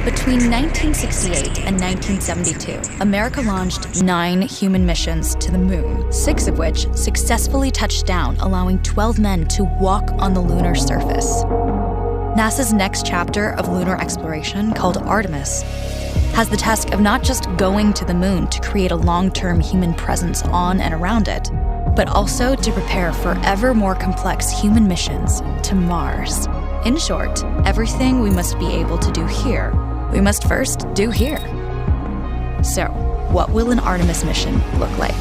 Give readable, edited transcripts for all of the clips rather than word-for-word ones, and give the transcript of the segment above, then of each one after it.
Between 1968 and 1972, America launched 9 human missions to the moon, 6 of which successfully touched down, allowing 12 men to walk on the lunar surface. NASA's next chapter of lunar exploration, called Artemis, has the task of not just going to the moon to create a long-term human presence on and around it, but also to prepare for ever more complex human missions to Mars. In short, everything we must be able to do here, we must first do here. So, what will an Artemis mission look like?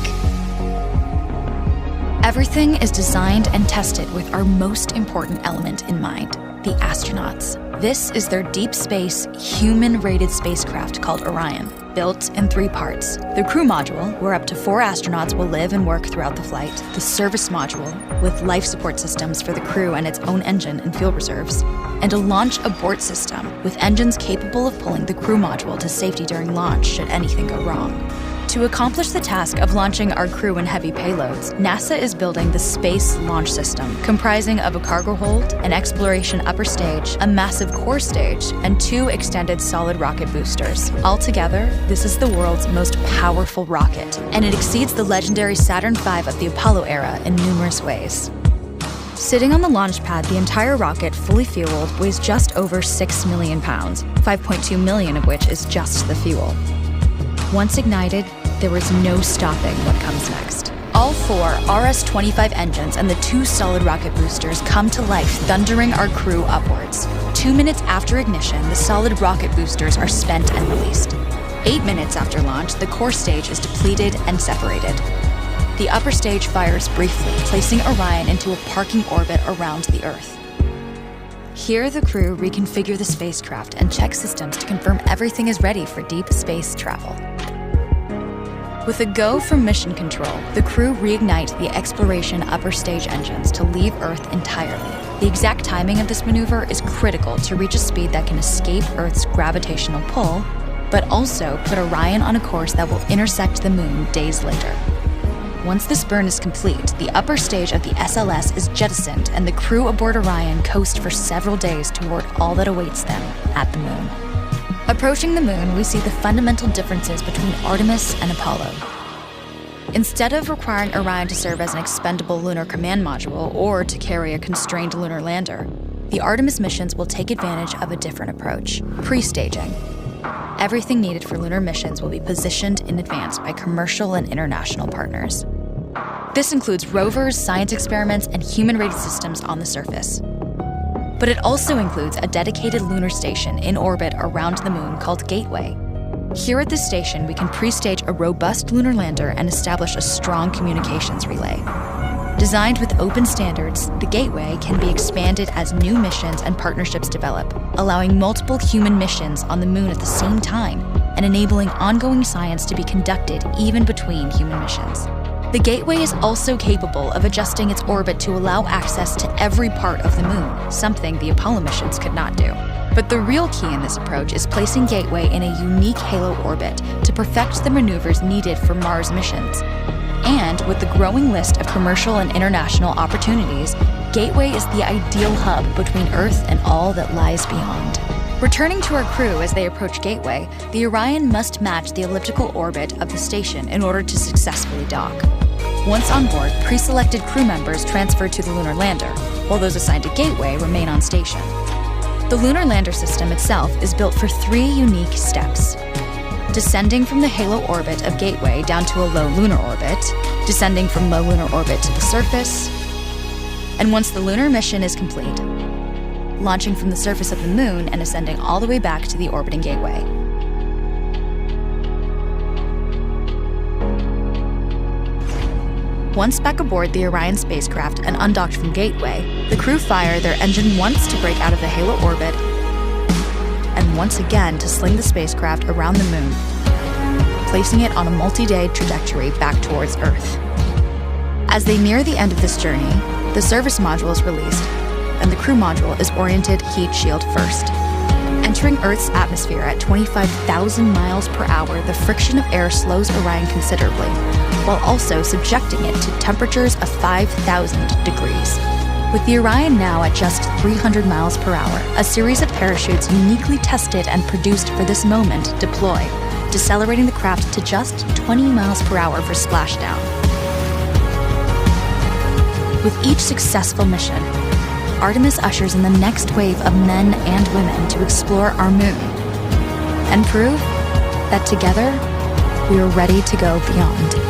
Everything is designed and tested with our most important element in mind, the astronauts. This is their deep space, human-rated spacecraft called Orion, built in 3 parts. The crew module, where up to 4 astronauts will live and work throughout the flight. The service module, with life support systems for the crew and its own engine and fuel reserves. And a launch abort system, with engines capable of pulling the crew module to safety during launch should anything go wrong. To accomplish the task of launching our crew and heavy payloads, NASA is building the Space Launch System, comprising of a cargo hold, an exploration upper stage, a massive core stage, and 2 extended solid rocket boosters. Altogether, this is the world's most powerful rocket, and it exceeds the legendary Saturn V of the Apollo era in numerous ways. Sitting on the launch pad, the entire rocket, fully fueled, weighs just over 6 million pounds, 5.2 million of which is just the fuel. Once ignited, there is no stopping what comes next. All 4 RS-25 engines and the 2 solid rocket boosters come to life, thundering our crew upwards. 2 minutes after ignition, the solid rocket boosters are spent and released. 8 minutes after launch, the core stage is depleted and separated. The upper stage fires briefly, placing Orion into a parking orbit around the Earth. Here, the crew reconfigure the spacecraft and check systems to confirm everything is ready for deep space travel. With a go from mission control, the crew reignite the exploration upper stage engines to leave Earth entirely. The exact timing of this maneuver is critical to reach a speed that can escape Earth's gravitational pull, but also put Orion on a course that will intersect the moon days later. Once this burn is complete, the upper stage of the SLS is jettisoned and the crew aboard Orion coast for several days toward all that awaits them at the moon. Approaching the moon, we see the fundamental differences between Artemis and Apollo. Instead of requiring Orion to serve as an expendable lunar command module or to carry a constrained lunar lander, the Artemis missions will take advantage of a different approach: pre-staging. Everything needed for lunar missions will be positioned in advance by commercial and international partners. This includes rovers, science experiments, and human-rated systems on the surface. But it also includes a dedicated lunar station in orbit around the moon called Gateway. Here at this station, we can pre-stage a robust lunar lander and establish a strong communications relay. Designed with open standards, the Gateway can be expanded as new missions and partnerships develop, allowing multiple human missions on the moon at the same time and enabling ongoing science to be conducted even between human missions. The Gateway is also capable of adjusting its orbit to allow access to every part of the moon, something the Apollo missions could not do. But the real key in this approach is placing Gateway in a unique halo orbit to perfect the maneuvers needed for Mars missions. And with the growing list of commercial and international opportunities, Gateway is the ideal hub between Earth and all that lies beyond. Returning to our crew as they approach Gateway, the Orion must match the elliptical orbit of the station in order to successfully dock. Once on board, pre-selected crew members transfer to the lunar lander, while those assigned to Gateway remain on station. The lunar lander system itself is built for 3 unique steps: descending from the halo orbit of Gateway down to a low lunar orbit, descending from low lunar orbit to the surface, and once the lunar mission is complete, launching from the surface of the moon and ascending all the way back to the orbiting Gateway. Once back aboard the Orion spacecraft and undocked from Gateway, the crew fire their engine once to break out of the halo orbit and once again to sling the spacecraft around the moon, placing it on a multi-day trajectory back towards Earth. As they near the end of this journey, the service module is released, and the crew module is oriented heat shield first. Entering Earth's atmosphere at 25,000 miles per hour, the friction of air slows Orion considerably, while also subjecting it to temperatures of 5,000 degrees. With the Orion now at just 300 miles per hour, a series of parachutes uniquely tested and produced for this moment deploy, decelerating the craft to just 20 miles per hour for splashdown. With each successful mission, Artemis ushers in the next wave of men and women to explore our moon and prove that together we are ready to go beyond.